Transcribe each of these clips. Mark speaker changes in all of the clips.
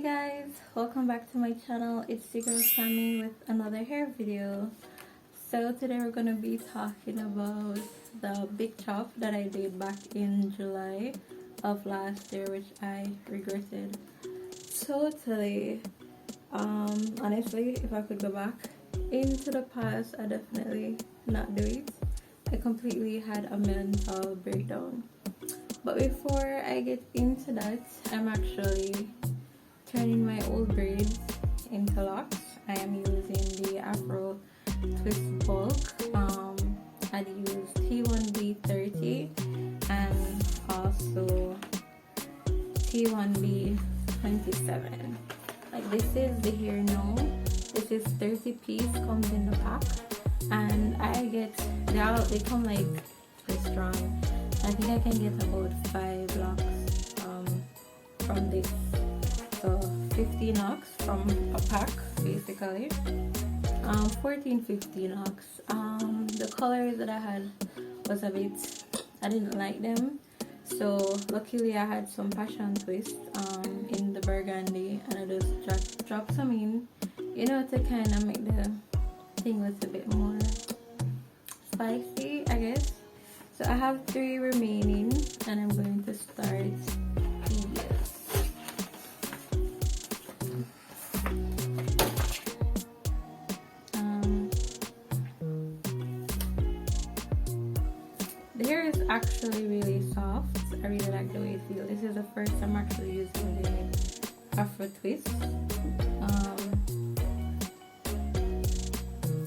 Speaker 1: Hey guys, welcome back to my channel. It's your girl Sammy with another hair video. So today we're gonna be talking about the big chop that I did back in July of last year, which I regretted totally. Honestly, if I could go back into the past, I definitely not do it. I completely had a mental breakdown. But before I get into that, I'm actually turning my old braids into locks. I am using the Afro Twist Bulk. I'd use T1B30 and also T1B27. Like, this is the hair now. This is 30 piece, comes in the pack, and I get they come like pretty strong. I think I can get about 5 locks from this. So 50 locks from a pack basically. 15 locks. The colors that I had was a bit, I didn't like them. So luckily I had some passion twist in the burgundy, and I just dropped some in, you know, to kind of make the thing look a bit more spicy, I guess. So I have 3 remaining, and I'm going to start these. The hair is actually really soft. I really like the way it feels. This is the first time I'm actually using the Afro Twist.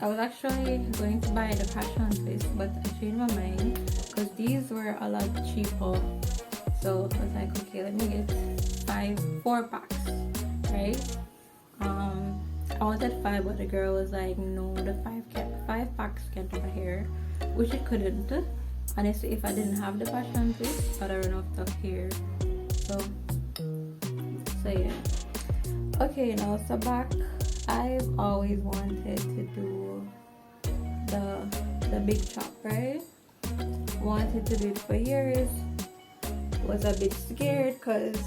Speaker 1: I was actually going to buy the passion twist, but I changed my mind because these were a lot cheaper. So I was like, okay, let me get 4 packs, right? I wanted 5, but the girl was like, no, the 5 packs can't do my hair, which it couldn't. Honestly, if I didn't have the passion twist, I'd have enough of hair. So yeah. Okay, now so back. I've always wanted to do the big chop, right? Wanted to do it for years. Was a bit scared because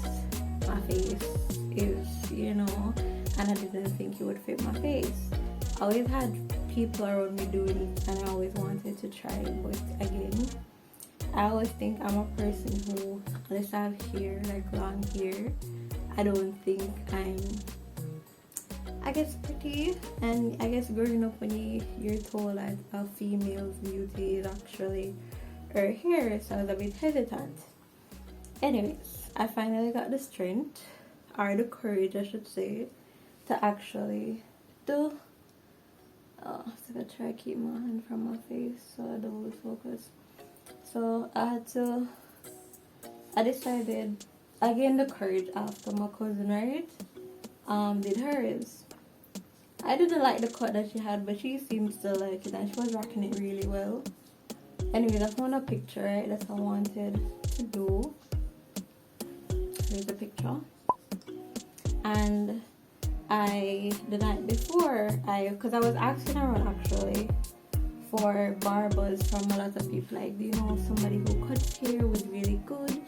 Speaker 1: my face is, you know, and I didn't think it would fit my face. I always had people around me doing it, and I always wanted to try it, but again, I always think I'm a person who, unless I have hair, like long hair, I don't think I'm, I guess, pretty. And I guess growing up, when you're told that a female's beauty is actually her hair, so I was a bit hesitant. Anyways, I finally got the strength, or the courage I should say, to actually do. So I try to keep my hand from my face so I don't lose focus. So I decided, I gained the courage after my cousin, right? Did hers. I didn't like the cut that she had, but she seems to like it, and she was rocking it really well. Anyway, that's not a picture, right? That's what I wanted to do. Here's the picture. And the night before, because I was asking around actually for barbers from a lot of people, like, do you know somebody who cuts hair was really good?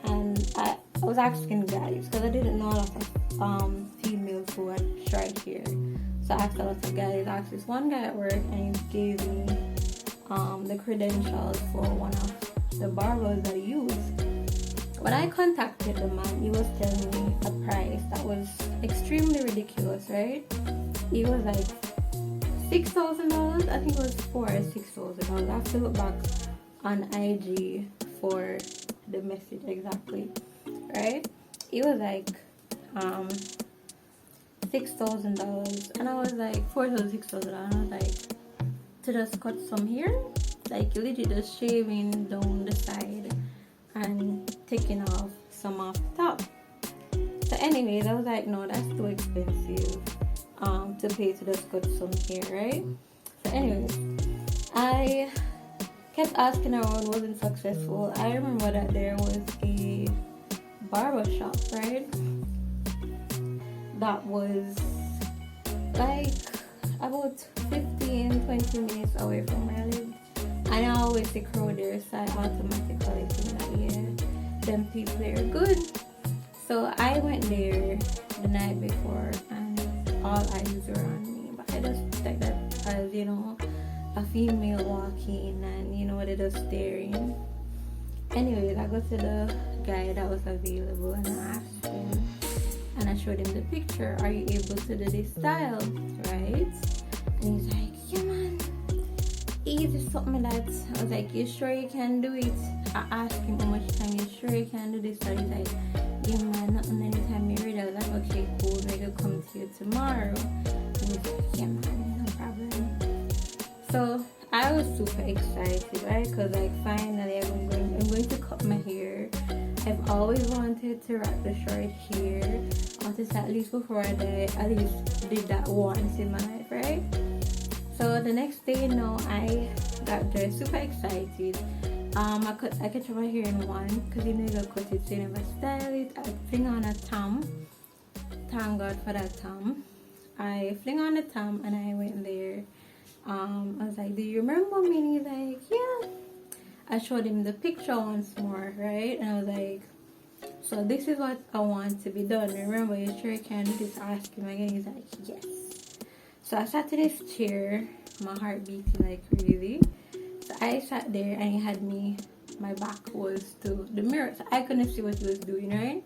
Speaker 1: And I was asking guys, because I didn't know a lot of females who had short hair. So I asked a lot of guys. I asked this one guy at work, and he gave me the credentials for one of the barbers that he used. When I contacted the man, he was telling me a price that was extremely ridiculous, right? He was like $6,000. I think it was $4,000 or $6,000. I have to look back on IG for the message exactly, right? It was like $6,000, and I was like $4,000, $6,000. And I was like, to just cut some hair, like legit just shaving down the side and taking off some off the top. So anyways, I was like, no, that's too expensive to pay to just cut some hair, right? So anyways, I kept asking around, wasn't successful. I remember that there was a barber shop, right? That was like about 15-20 minutes away from where I lived. And I always see crowd there, so I automatically think that, yeah, them people are good. So I went there the night before, and all eyes were on me. But I just take that as, you know, a female walking, and you know, they're just staring. Anyways, I go to the guy that was available, and I asked him, and I showed him the picture. Are you able to do this style, right? And he's like, yeah, man. Easy something that I was like, you sure you can do it? I asked him how much time you sure you can do this, and he's like, yeah, man, nothing anytime you're ready. I was like, okay, cool, maybe I'll come to you tomorrow. And he's like, yeah, man, no problem. So I was super excited, right? Because like finally I'm going to cut my hair. I've always wanted to rock the short hair. I wanted to, at least before I die, at least did that once in my life, right? So the next day, you know, I got dressed, super excited. I cut my hair in one, because you know you cut it, so you never style it. I fling on a tam. Thank God for that tam. I fling on the tam and I went there. I was like, do you remember me? And he's like, yeah. I showed him the picture once more, right? And I was like, so this is what I want to be done. Remember, you sure can do this? I asked him again. He's like, yes. So I sat in this chair, my heart beating like crazy. So I sat there and he had me, my back was to the mirror. So I couldn't see what he was doing, right?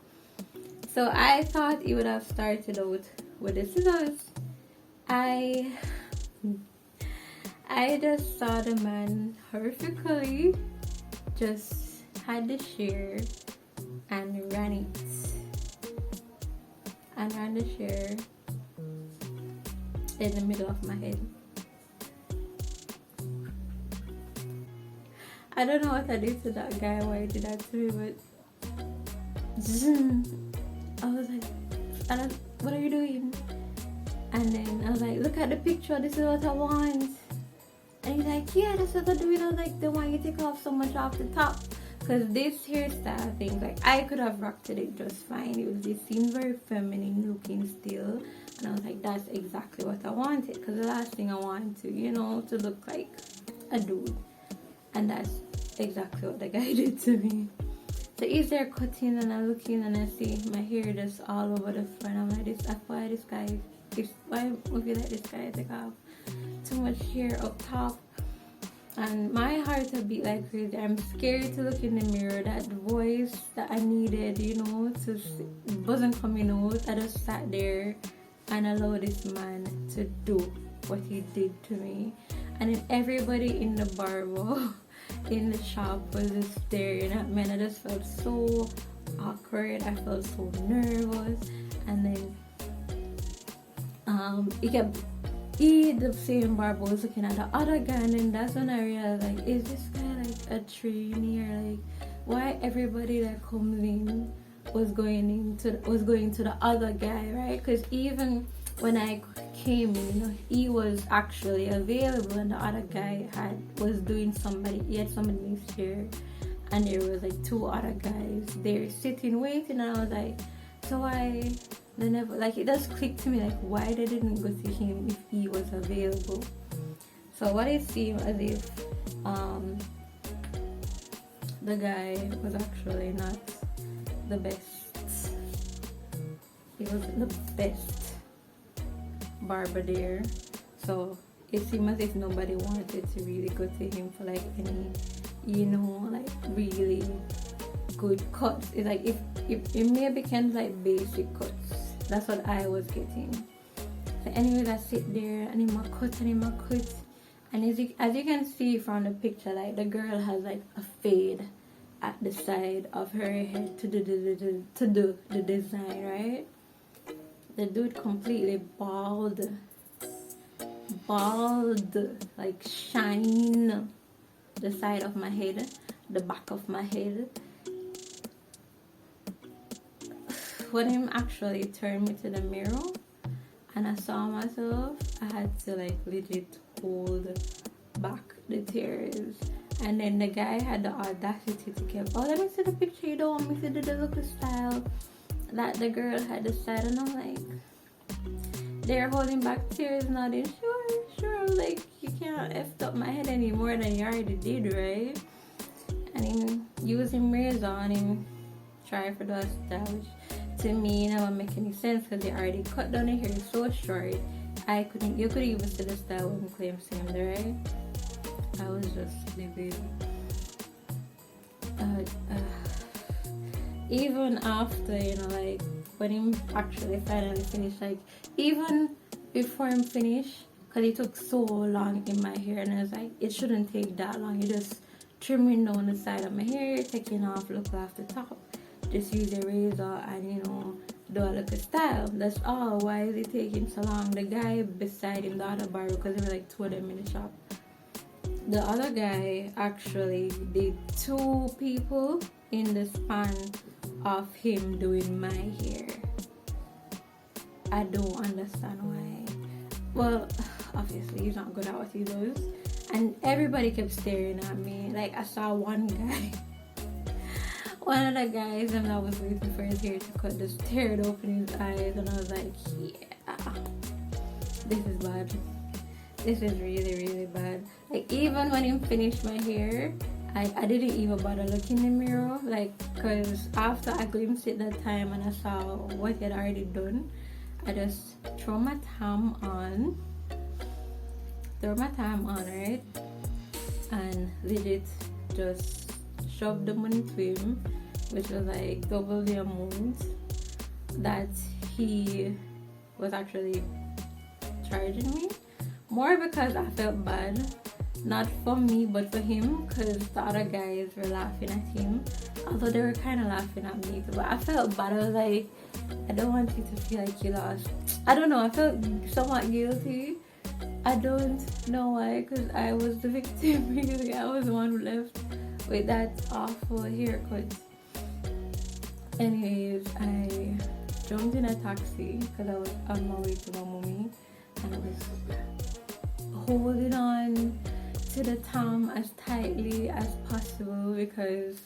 Speaker 1: So I thought he would have started out with the scissors. I just saw the man horrifically just had the shear and ran it. And ran the shear in the middle of my head. I don't know what I did to that guy, why he did that to me, but I was like, what are you doing? And then I was like, look at the picture, this is what I want. And he's like, yeah, that's what I'm doing. I was like, then why you take off so much off the top? Because this hairstyle thing, like, I could have rocked it just fine. It seemed very feminine looking still. And I was like, that's exactly what I wanted. Because the last thing I want to, you know, to look like a dude. And that's exactly what the guy did to me. So he's there cutting and I'm looking and I see my hair just all over the front. I'm like, why would you let this guy take off too much hair up top? And my heart would beat like crazy. I'm scared to look in the mirror. That voice that I needed, you know, wasn't coming out. I just sat there and allowed this man to do what he did to me. And then everybody in the barber in the shop was just staring at me, and I just felt so awkward. I felt so nervous. And then the same barber was looking at the other guy, and then that's when I realized, like, is this guy like a trainee, or like why everybody that comes in was going to the other guy, right? Because even when I came in, you know, he was actually available, and the other guy was doing he had somebody in his chair, and there was like two other guys there sitting waiting, and I was like, so why they never, like, it just clicked to me, like, why they didn't go to him if he was available. So what it seemed as if the guy was actually not the best. He wasn't the best barber there. So it seemed as if nobody wanted to really go to him for like any, you know, like really good cuts. It's like if it maybe can like basic cuts. That's what I was getting. So anyways, I sit there and in my cut. And as you can see from the picture, like the girl has like a fade at the side of her head to do the design, right? The dude completely bald, like shine the side of my head, the back of my head. When him actually turned me to the mirror and I saw myself, I had to like legit hold back the tears. And then the guy had the audacity to give, oh, let me see the picture, you don't want me to do the look style that the girl had decided. And I'm like, they're holding back tears, nodding, sure. I was like, you can't F up my head any more than you already did, right? And him using razor on him, try for the style, to me, it never make any sense because they already cut down the hair so short. You could even see the style when claim same there, right? I was just living. Even after, like when him actually finally finished, like even before him finished, because it took so long in my hair, and I was like, it shouldn't take that long. You just trimming down the side of my hair, taking off, look off the top, just use a razor and do a little style. That's all. Why is it taking so long? The guy beside him, the other barber, because there were like two of them in the shop, the other guy actually did 2 people in the span of him doing my hair. I don't understand why. Well, obviously he's not good at what he does, and everybody kept staring at me. Like I saw one guy, one of the guys, and I was waiting for his hair to cut, just stared open his eyes, and I was like, yeah, this is bad. This is really, really bad. Like even when he finished my hair, I didn't even bother looking in the mirror, like, because after I glimpsed it that time and I saw what he had already done, I just throw my time on, right, and legit just shoved the money to him, which was like double the amount that he was actually charging me. More because I felt bad, not for me but for him, because the other guys were laughing at him, although they were kind of laughing at me too. But I felt bad. I was like, I don't want you to feel like you lost. I don't know, I felt somewhat guilty. I don't know why, because I was the victim. Really, I was the one who left with that awful haircut. Anyways, I jumped in a taxi because I was on my way to my mommy, and I was holding on to the tom as tightly as possible because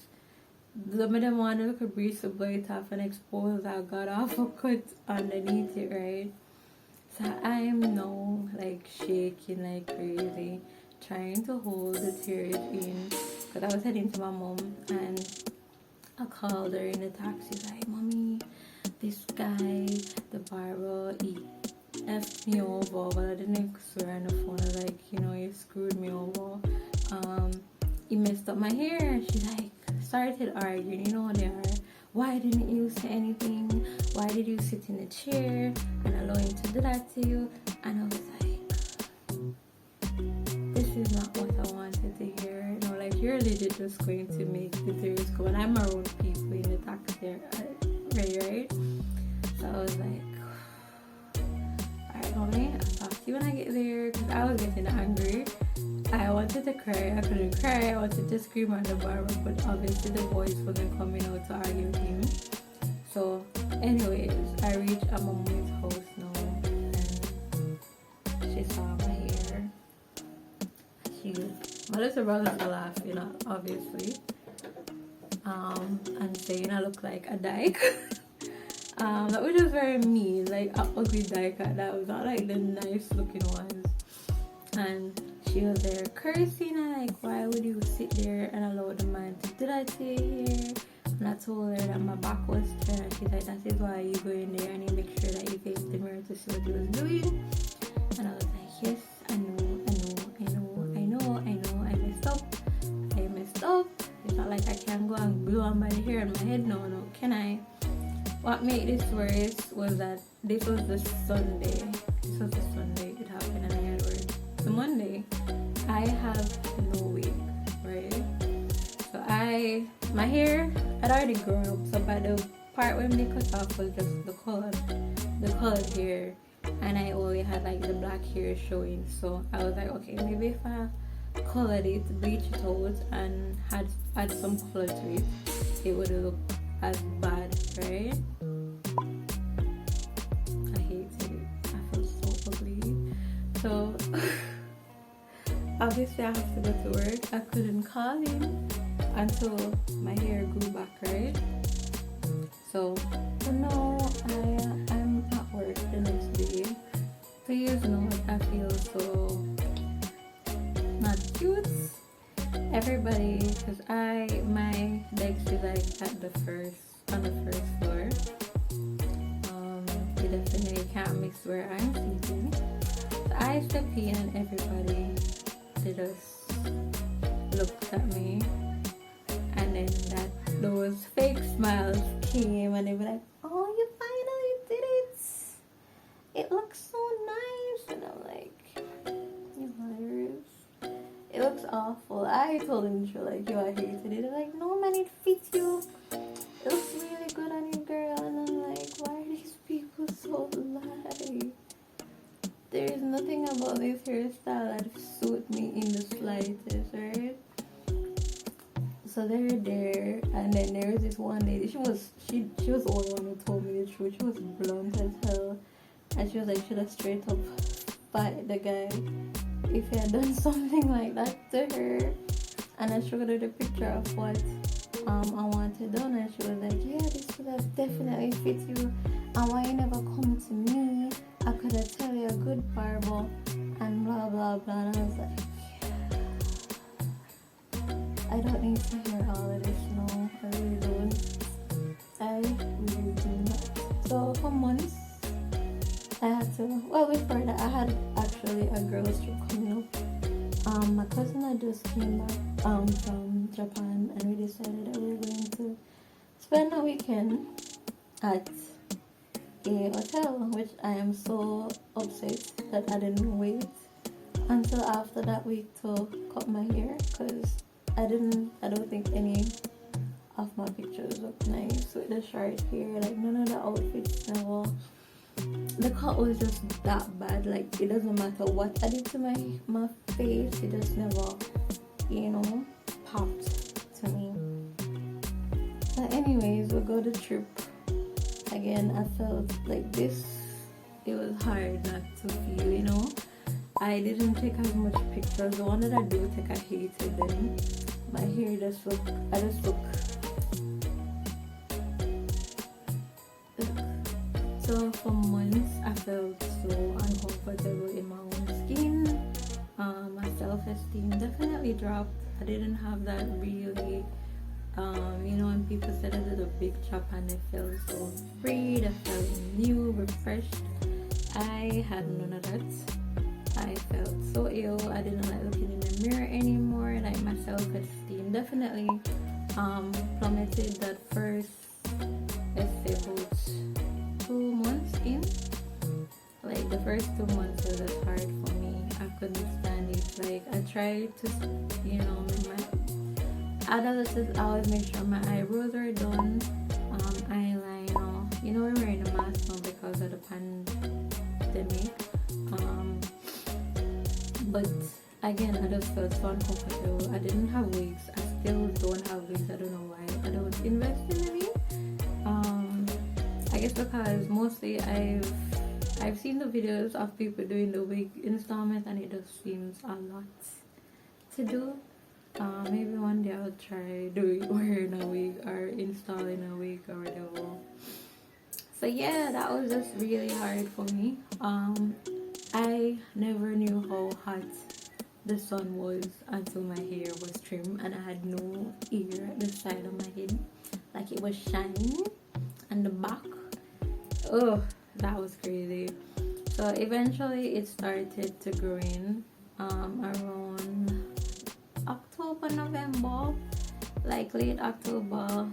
Speaker 1: the madam wanted to breeze the blade off and expose I got off a cut underneath it, right? So I am now like shaking like crazy, trying to hold the tears in because I was heading to my mom, and I called her in the taxi like, Mommy, this guy, the barber, he effed me over, but I didn't swear on the phone. I was like, he screwed me over. He messed up my hair. She like started arguing, you know how they are. Why didn't you say anything? Why did you sit in the chair and allow him to do that to you? And I was like, this is not what I wanted to hear. Like you're legit just going to make the tears go. And I'm around people in the taxi, right? So I was like, Mommy, I'll talk to you when I get there, because I was getting angry. I wanted to cry, I couldn't cry, I wanted to scream at the barber, but obviously the voice wasn't coming out to argue with him. So anyways, I reached my mommy's house now, and she saw my hair. My little brothers were laughing, obviously, and saying I look like a dyke. That was just very mean, like an ugly dyke. That was not like the nice looking ones. And she was there cursing, like, why would you sit there and allow the man to do that to your hair? And I told her that my back was turned, and she's like, that is why you go in there and you make sure that you face the mirror to see what you was doing. And I was like, yes, I messed up. It's not like I can go and blow on my hair and my head. No, can I? What made this worse was that this was the Sunday. It happened, and I had work. The Monday, I have no wig, right? So my hair had already grown up. So by the part when they cut off was just the colored hair, and I only had like the black hair showing. So I was like, okay, maybe if I colored it, bleach it out, and add some color to it, it would look as bad, right? I hate it. I feel so ugly. So obviously I have to go to work. I couldn't call him until my hair grew back, right? So now I'm at work the next day. Please note I feel so not cute. Everybody, because my desk is like on the first floor, definitely can't mix where I'm sitting. So I stepped in and everybody, they just looked at me, and then those fake smiles came and they were like, oh, you finally did it. It looks so nice. And I'm like, you're hilarious. It looks awful. I told them to like, yo, I hated it. They're like, no man, it fits you. It looks really good on you, girl. And I'm like, why are these people so lie? There is nothing about this hairstyle that suit me in the slightest, right? So they're there, and then there was this one lady. She was the only one who told me the truth. She was blunt as hell, and she was like, should have straight up fight the guy if he had done something like that to her. And I showed her the picture of what I wanted done, and she was like, yeah, this would have definitely fit you. And why you never come to me? I could have tell you a good parable, and blah blah blah. And I was like, I don't need to hear all of this, no, I really don't. I really do not. So for months, I had to, before that, I had actually a girls trip coming up. My cousin had just came back from Japan, and we decided that we were going to spend a weekend at a hotel, which I am so upset that I didn't wait until after that week to cut my hair, because I don't think any of my pictures look nice with the short hair. Like, none of the outfits never. The cut was just that bad. Like, it doesn't matter what I did to my face, it just never, popped to me. But anyways, we go to trip. Again, I felt like this, it was hard not to feel, I didn't take as much pictures. The one that I do take, I hated them. My hair I just look. So for months, I felt so uncomfortable in my own skin. My self-esteem definitely dropped. I didn't have that really, when people said I did a big chop and I felt so free, I felt new, refreshed. I had none of that. I felt so ill. I didn't like looking in the mirror anymore. Like, my self-esteem definitely plummeted that first, let's say, about 2 months in. Like, the first 2 months was just hard for me. I couldn't stand it. Like, I tried to, I always make sure my eyebrows are done, eyeliner. We're wearing a mask now because of the pandemic. But again, I just felt so uncomfortable. I didn't have wigs. I still don't have wigs. I don't know why. I don't invest in any. I guess because mostly I've seen the videos of people doing the wig installment, and it just seems a lot to do. Maybe one day I'll try wearing a wig or installing a wig or whatever. So yeah, that was just really hard for me. I never knew how hot the sun was until my hair was trimmed and I had no ear at the side of my head. Like, it was shiny and the back. Oh, that was crazy. So eventually it started to grow in around October, November. Like late October,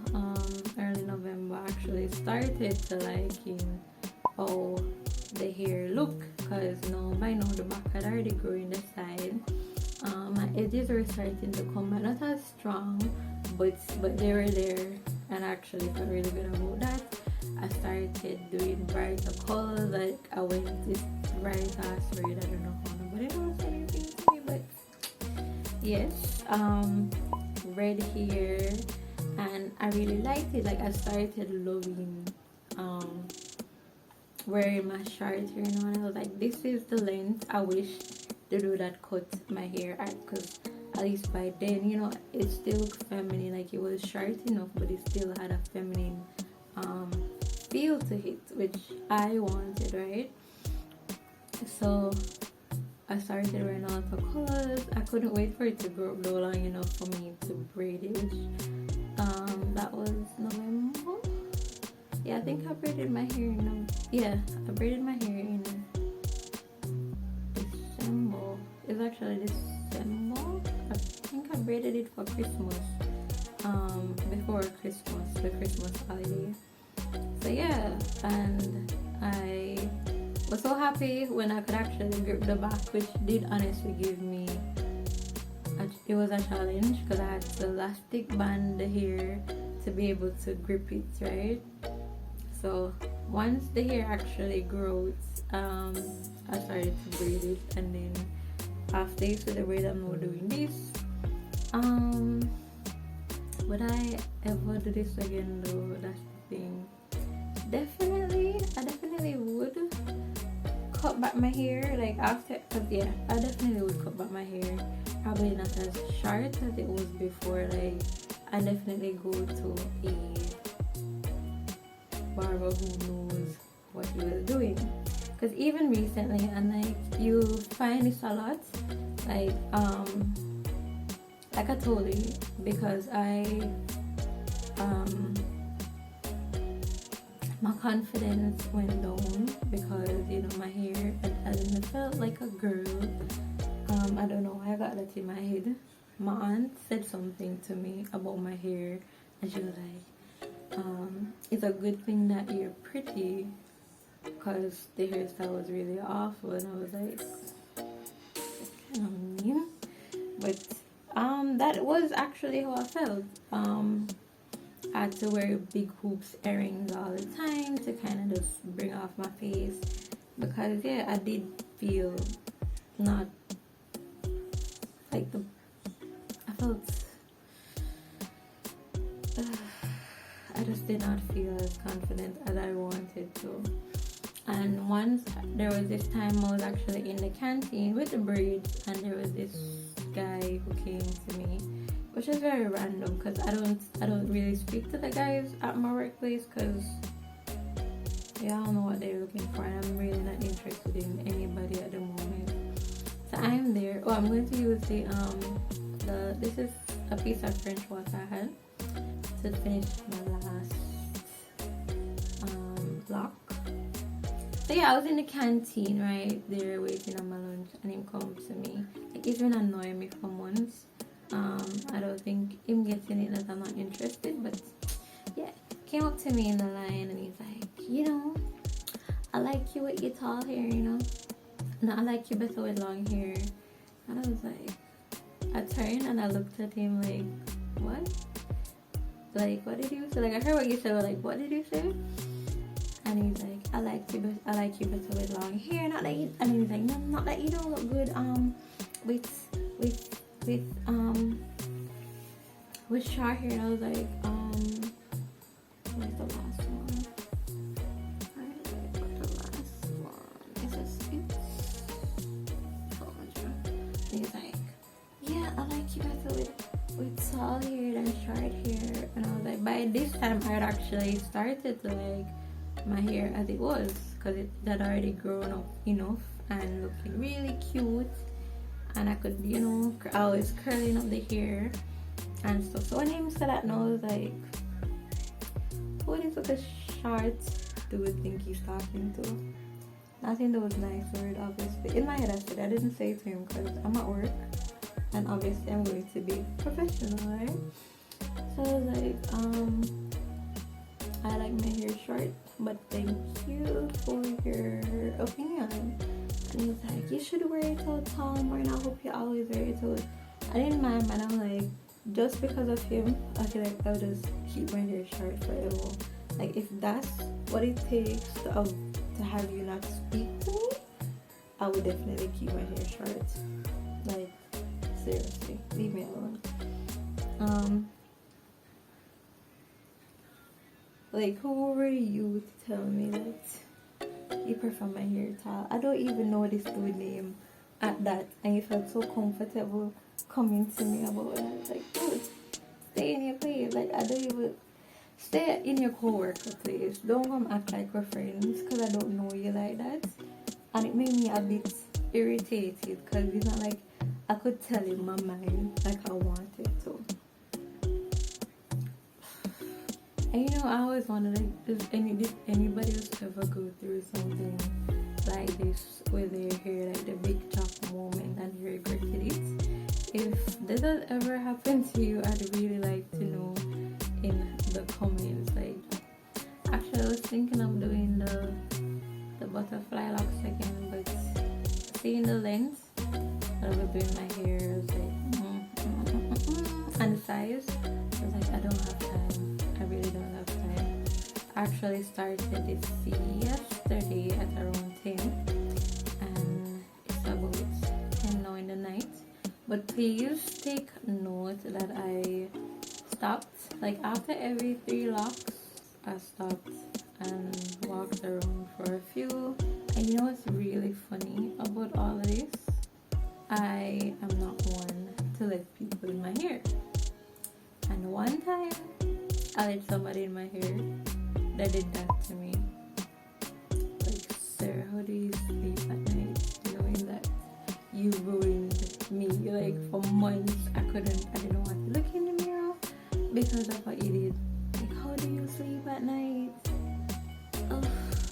Speaker 1: early November, actually started to liking how the hair look, because by now the back had already grown the side. My edges were starting to come back, not as strong, but they were there, and I actually felt really good about that. I started doing brighter colors. Like, I went this bright ass red. I don't know how nobody knows anything to me, but yes, red hair, and I really liked it. Like, I started loving wearing my short hair now, and I was like, this is the length I wish to do that cut my hair at, because at least by then, it still looked feminine. Like, it was short enough, but it still had a feminine feel to it, which I wanted, right? So I started wearing all the colors. I couldn't wait for it to grow long enough for me to braid it. That was November. Yeah, I think I braided my hair in I braided my hair in December. It's actually December. I think I braided it for Christmas. Before Christmas, the Christmas holiday. So yeah, and I was so happy when I could actually grip the back, which did honestly give me it was a challenge because I had to elastic band the hair to be able to grip it, right? So once the hair actually grows, I started to braid it, and then after you see the braid, I'm now doing this. Would I ever do this again though? That's the thing. I definitely would cut back my hair like after, cause yeah, I definitely would cut back my hair. Probably not as short as it was before. Like I definitely go to a barber who knows what he was doing. Cause even recently, and like you find this a lot, like I told you, because my confidence went down because my hair, I didn't felt like a girl. I don't know why I got that in my head. My aunt said something to me about my hair, and she was like, it's a good thing that you're pretty, because the hairstyle was really awful. And I was like, that's kind of mean, but that was actually how I felt. I had to wear big hoops earrings all the time to kind of just bring off my face, because yeah, I did feel not like I felt I just did not feel as confident as I wanted to. And once there was this time I was actually in the canteen with the braids, and there was this guy who came to me, which is very random because I don't really speak to the guys at my workplace, because they all know what they're looking for, and I'm really not interested in anybody at the moment. So I'm there. Oh, I'm going to use this is a piece of French water I had to finish my last block. So yeah, I was in the canteen right there waiting on my lunch, and him come to me. Like, he's been annoying me for months. I don't think him getting it that I'm not interested, but yeah, came up to me in the line and he's like, I like you with your tall hair, No, I like you better with long hair. And I was like, I turned and I looked at him like, what? Like, what did you say? Like, I heard what you said, but like, what did you say? And he's like, I like you better with long hair. Not that you, and he's like, no, not that you don't look good with short hair. And I was like, where's the last one? Where did I put the last one? Is this it? And he's like, yeah, I like you better with tall hair than short hair. And I was like, by this time I had actually started to like my hair as it was, because it had already grown up enough and looking really cute, and I could I was curling up the hair and stuff. So when him said that, now I was like, who is such a short dude think he's talking to? I think that was nice word, obviously. In my head I said, I didn't say it to him because I'm at work and obviously I'm going to be professional, right? So I was like, I like my hair short, but thank you for your opinion. And he's like, you should wear it all time, and I hope you always wear it all. I didn't mind, and I'm like, just because of him, I feel like I'll just keep my hair short forever. Like, if that's what it takes to have you not speak to me, I would definitely keep my hair short. Like, seriously, leave me alone. Like, who were you to tell me that you prefer my hair tall? I don't even know this dude name at that, and you felt so comfortable coming to me about it. I was like, dude, stay in your place. Like, I don't even stay in your co-worker place. Don't come act like we're friends, because I don't know you like that. And it made me a bit irritated, because it's not like I could tell him my mind like I wanted to. And I always wonder, like, did anybody else ever go through something like this with their hair, like the big chop moment and you regretted it? If this has ever happened to you, I'd really like to know in the comments. Like, actually, I was thinking of doing the butterfly locks again, but seeing the length that I was doing my hair, I was like, and the size, I was like, I don't have time. I really don't have time. I actually started this yesterday at around 10, and it's about 10 now in the night. But please take note that I stopped, like after every 3 locks, I stopped and walked around for a few. And you know what's really funny about all of this? I am not one to let people in my hair. And one time, I let somebody in my hair that did that to me. Like, sir, how do you sleep at night knowing that you ruined me? Like, for months, I didn't want to look in the mirror because of what you did. Like, how do you sleep at night? Oh,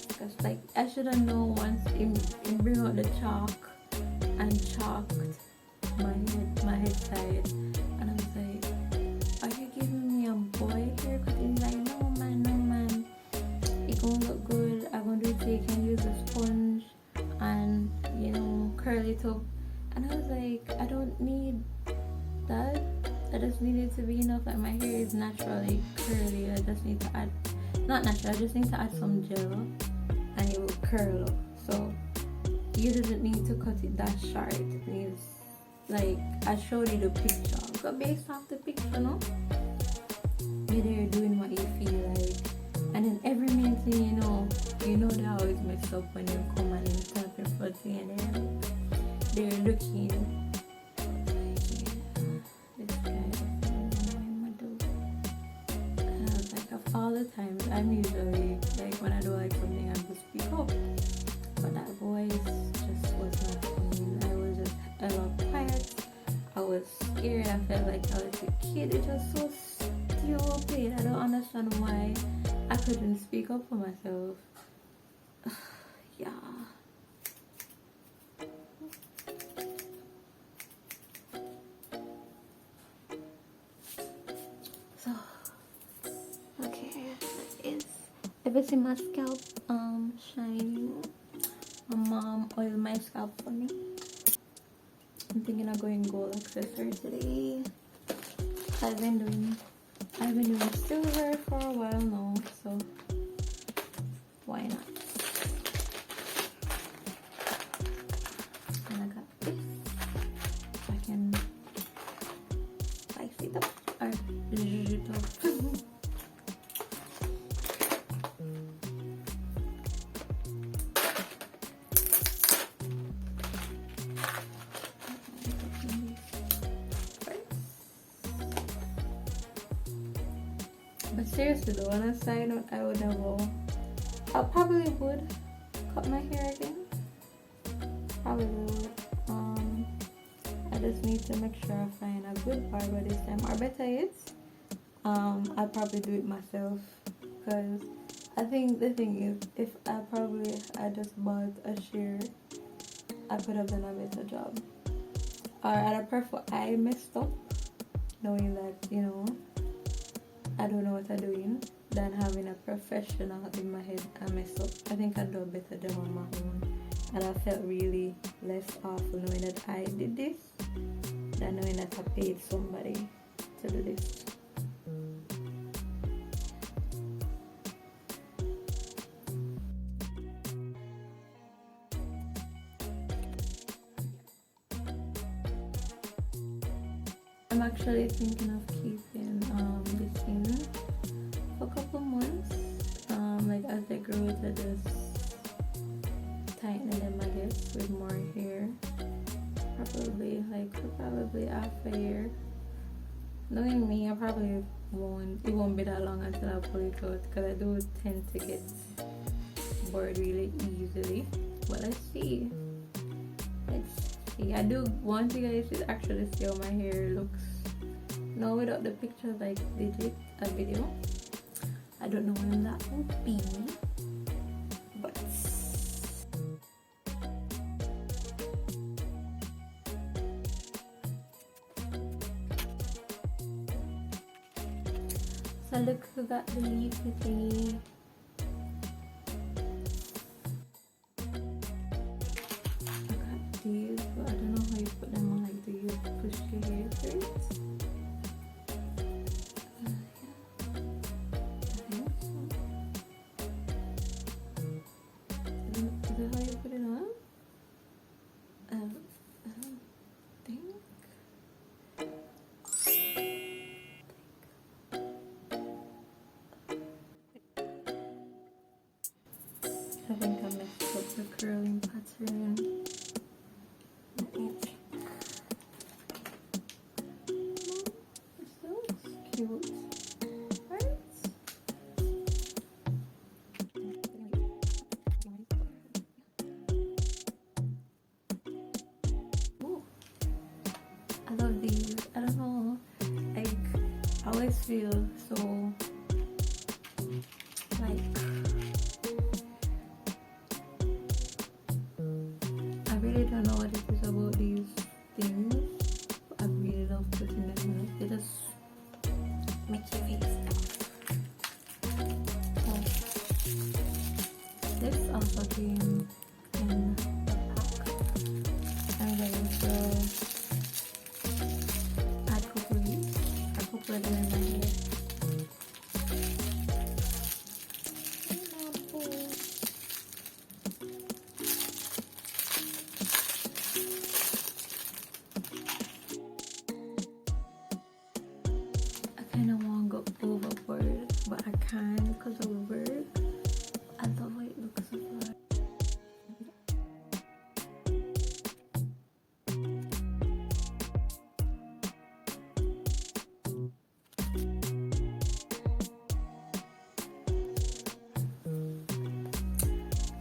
Speaker 1: because, like, I should have known once in bring out the chalk and chalked my head side, and I was like, are you giving me a boy haircut? And he's like, no man, it gonna look good. I'm gonna do it so you can use a sponge and curl it up. And I was like, I don't need that. I just need it to be enough. Like, my hair is naturally curly. I just need to add, not natural, I just need to add some gel and it will curl up. So you didn't need to cut it that short. It needs, like, I showed you the picture. But based off the picture, no? You're there doing what you feel like. And then every main thing you know that always mess up when you come and you tap your foot and they're looking. This guy doesn't know what to do. And I was like, of all the times, I'm usually, like, when I do like something, I just speak up. But that voice just was not coming. I was just a lot quiet. I was scared. I felt like I was a kid. It was so stupid. I don't understand why I couldn't speak up for myself. Yeah. So, okay, if it's in my scalp shining, my mom oiled my scalp for me. I'm thinking of going gold accessory today. I've been doing silver for a while now, so why not? And I got this. I can spice it up or zhuzh it up. But seriously though, on a side note, I probably would cut my hair again. Probably would. I just need to make sure I find a good barber this time. Or better yet, I'll probably do it myself. Because I think the thing is, if I just bought a shear, I could have done a better job. Or I'd prefer I messed up, knowing that, I don't know what I'm doing, than having a professional in my head and mess up. I think I'd do a better job on my own. And I felt really less awful knowing that I did this than knowing that I paid somebody to do this. I'm actually thinking of keeping this in for a couple months. Like as they grow to just tighten them, I guess, with more hair. Probably half a year. Knowing me, I probably it won't be that long until I pull it out, because I do tend to get bored really easily. But let's see. I do want you guys to actually see how my hair looks now without the picture, like legit a video. I don't know when that will be, but so look who got the leaf today. I got these, but I don't know how you put them on. Like, do you push your hair through it? Is that how you put it on? I think I messed up the curling pattern. Let me check. This looks cute, right? Ooh, I love these. I don't know. Like, I always feel so like I really don't know what it is about these things, but I really love putting them in. They just make your face oh. This also came in the pack. I'm going to add curlycuszies. I put them in my hair. I kind of want to go overboard, but I can't because of work. I love how it looks so far.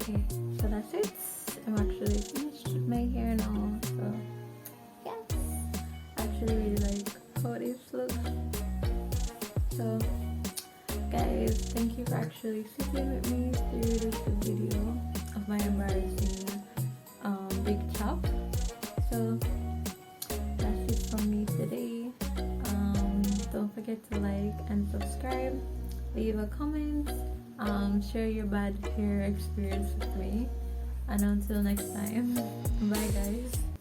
Speaker 1: Okay, so that's it. I'm actually finished with my hair now, so yes, I actually really like how this looks. So guys, thank you for actually sitting with me through this video of my embarrassing big chop. So that's it from me today. Don't forget to like and subscribe, leave a comment, share your bad hair experience with me, and until next time, bye guys.